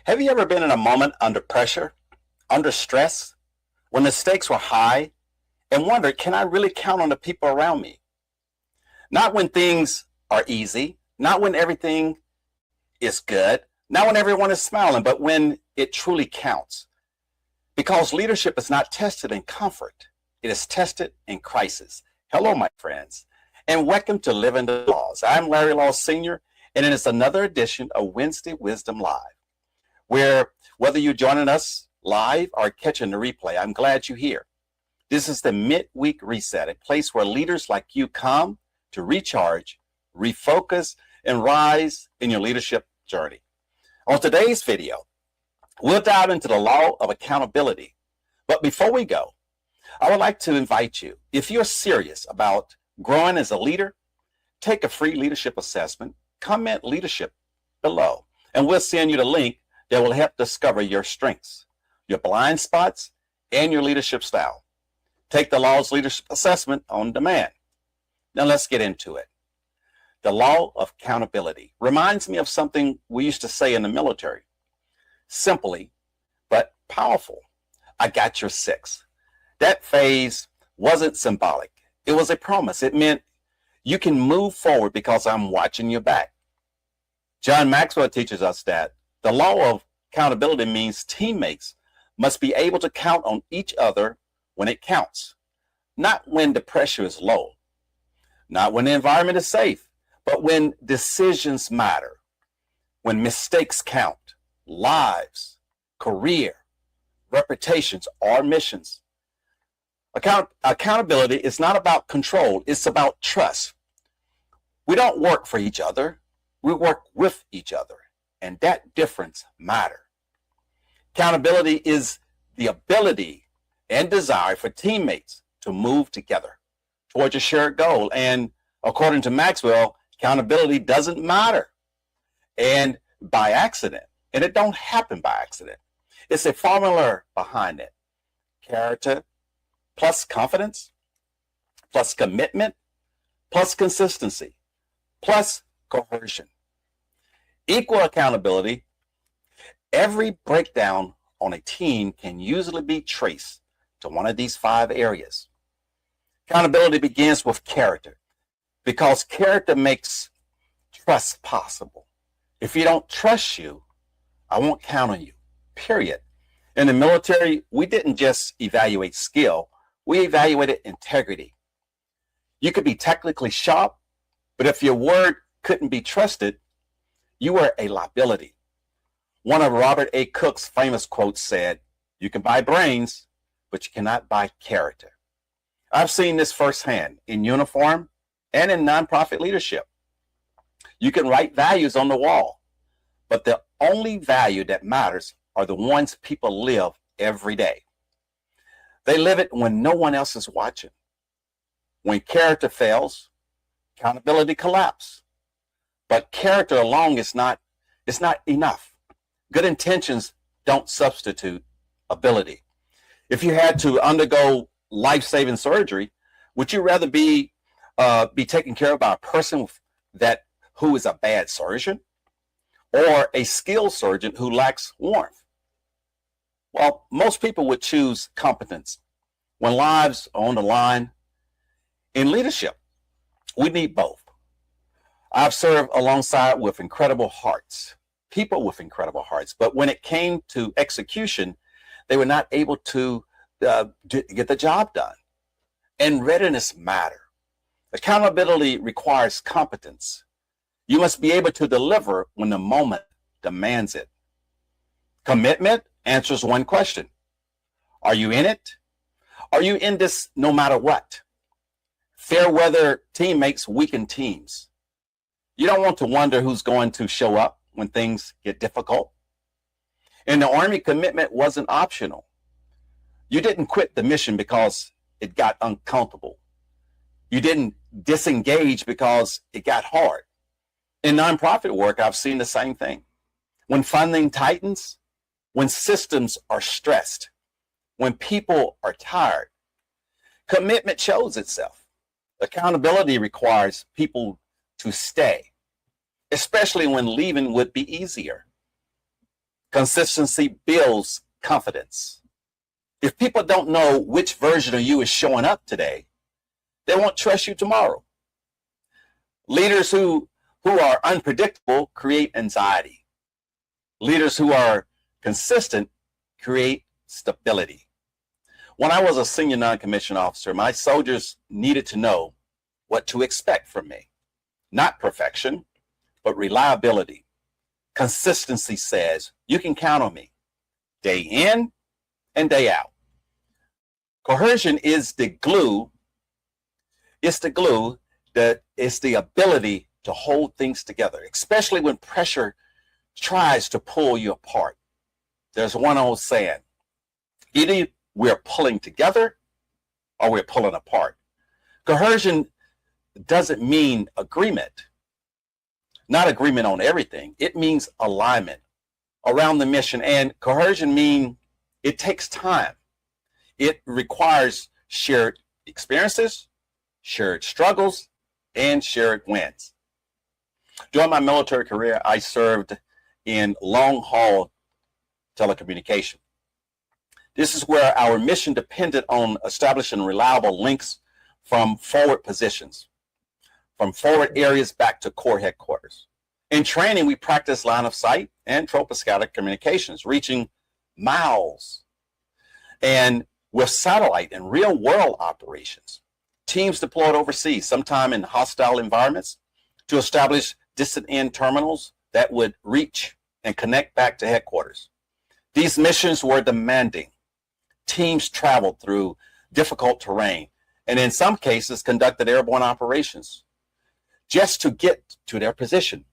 Have you ever been in a moment under pressure, under stress, when the stakes were high, and wondered, can I really count on the people around me? Not when things are easy, not when everything is good, not when everyone is smiling, but when it truly counts. Because leadership is not tested in comfort, it is tested in crisis. Hello, my friends, and welcome to Living the Laws. I'm Larry Law Sr., and it is another edition of Wednesday Wisdom Live, where whether you're joining us live or catching the replay, I'm glad you're here. This is the midweek reset, a place where leaders like you come to recharge, refocus, and rise in your leadership journey. On today's video, we'll dive into the law of accountability. But before we go, I would like to invite you, if you're serious about growing as a leader, take a free leadership assessment, comment leadership below, and we'll send you the link that will help discover your strengths, your blind spots, and your leadership style. Take the Law's Leadership Assessment on demand. Now let's get into it. The law of accountability reminds me of something we used to say in the military. Simply, but powerful. I got your six. That phrase wasn't symbolic. It was a promise. It meant you can move forward because I'm watching your back. John Maxwell teaches us that the law of accountability means teammates must be able to count on each other when it counts, not when the pressure is low, not when the environment is safe, but when decisions matter, when mistakes count, lives, career, reputations, or missions. Accountability is not about control, it's about trust. We don't work for each other, we work with each other, and that difference matters. Accountability is the ability and desire for teammates to move together towards a shared goal. And according to Maxwell, accountability doesn't matter and by accident. And it don't happen by accident. It's a formula behind it. Character plus confidence plus commitment plus consistency plus cohesion. Equal accountability. Every breakdown on a team can usually be traced to one of these 5 areas. Accountability begins with character because character makes trust possible. If you don't trust you, I won't count on you, period. In the military, we didn't just evaluate skill, we evaluated integrity. You could be technically sharp, but if your word couldn't be trusted, you were a liability. One of Robert A. Cook's famous quotes said, "You can buy brains, but you cannot buy character." I've seen this firsthand in uniform and in nonprofit leadership. You can write values on the wall, but the only value that matters are the ones people live every day. They live it when no one else is watching. When character fails, accountability collapses. But character alone is not enough. Good intentions don't substitute ability. If you had to undergo life-saving surgery, would you rather be taken care of by a person who is a bad surgeon or a skilled surgeon who lacks warmth? Well, most people would choose competence when lives are on the line. In leadership, we need both. I've served alongside with incredible hearts, people with incredible hearts, but when it came to execution, they were not able to get the job done. And readiness matters. Accountability requires competence. You must be able to deliver when the moment demands it. Commitment answers one question. Are you in it? Are you in this no matter what? Fair weather teammates weaken teams. You don't want to wonder who's going to show up when things get difficult. In the Army, commitment wasn't optional. You didn't quit the mission because it got uncomfortable. You didn't disengage because it got hard. In nonprofit work, I've seen the same thing. When funding tightens, when systems are stressed, when people are tired, commitment shows itself. Accountability requires people to stay, especially when leaving would be easier. Consistency builds confidence. If people don't know which version of you is showing up today, they won't trust you tomorrow. Leaders who are unpredictable create anxiety. Leaders who are consistent create stability. When I was a senior non-commissioned officer, my soldiers needed to know what to expect from me. Not perfection, but reliability. Consistency says you can count on me day in and day out. Cohesion is the glue. It's the glue that is the ability to hold things together, especially when pressure tries to pull you apart. There's one old saying, either we're pulling together or we're pulling apart. Cohesion doesn't mean agreement, not agreement on everything. It means alignment around the mission. And cohesion means it takes time. It requires shared experiences, shared struggles, and shared wins. During my military career, I served in long-haul telecommunication. This is where our mission depended on establishing reliable links from forward positions, from forward areas back to core headquarters. In training, we practiced line of sight and troposcatter communications, reaching miles. And with satellite and real-world operations, teams deployed overseas, sometime in hostile environments, to establish distant end terminals that would reach and connect back to headquarters. These missions were demanding. Teams traveled through difficult terrain and in some cases conducted airborne operations just to get to their position.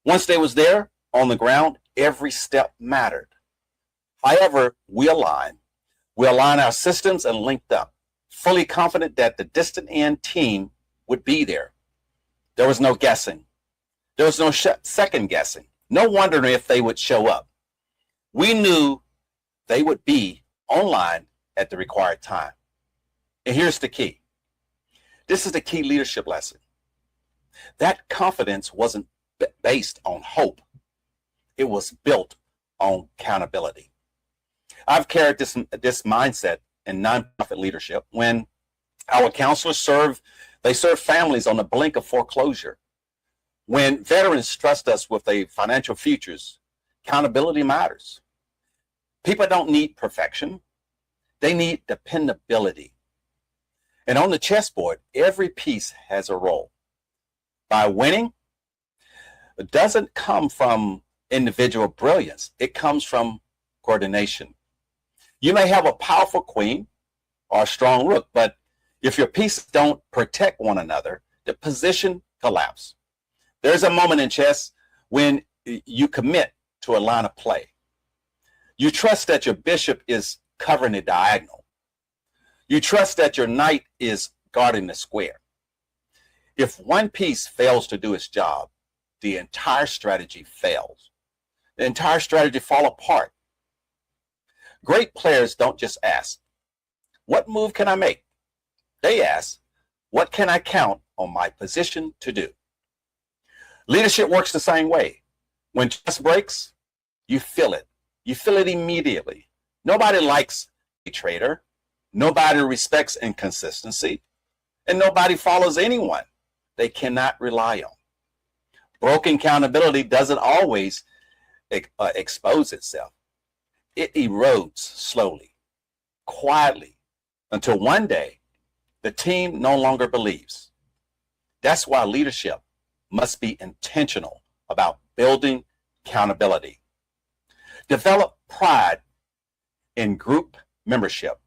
Once they was there on the ground, every step mattered. However, we aligned our systems and linked up, fully confident that the distant end team would be there. There was no guessing. There was no second guessing. No wondering if they would show up. We knew they would be online at the required time. And here's the key. This is the key leadership lesson. That confidence wasn't based on hope. It was built on accountability. I've carried this mindset in nonprofit leadership when our counselors serve families on the brink of foreclosure. When veterans trust us with their financial futures, accountability matters. People don't need perfection. They need dependability. And on the chessboard, every piece has a role. By winning, it doesn't come from individual brilliance. It comes from coordination. You may have a powerful queen or a strong rook, but if your pieces don't protect one another, the position collapses. There's a moment in chess when you commit to a line of play. You trust that your bishop is covering the diagonal. You trust that your knight is guarding the square. If one piece fails to do its job, the entire strategy fails. The entire strategy falls apart. Great players don't just ask, what move can I make? They ask, what can I count on my position to do? Leadership works the same way. When trust breaks, you feel it. You feel it immediately. Nobody likes a traitor. Nobody respects inconsistency. And nobody follows anyone they cannot rely on. Broken accountability doesn't always expose itself. It erodes slowly, quietly, until one day the team no longer believes. That's why leadership must be intentional about building accountability. Develop pride in group membership.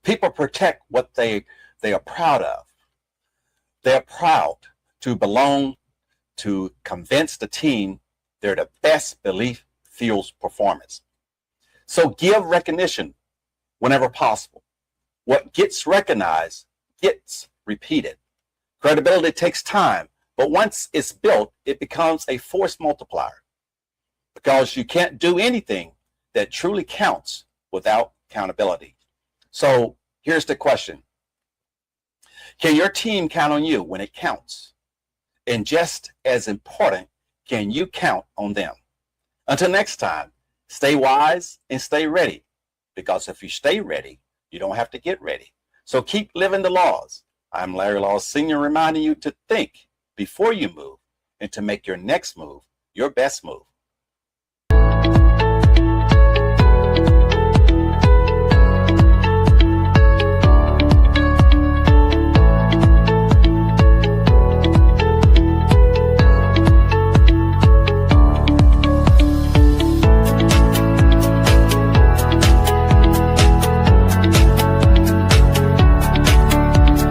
People protect what they are proud of. They are proud to belong, to convince the team they're the best. Belief fuels performance. So give recognition whenever possible. What gets recognized gets repeated. Credibility takes time, but once it's built, it becomes a force multiplier, because you can't do anything that truly counts without accountability. So here's the question. Can your team count on you when it counts? And just as important, can you count on them? Until next time, Stay wise and stay ready, because if you stay ready, you don't have to get ready. So keep living the laws. I'm Larry Law Sr., reminding you to think before you move and to make your next move your best move.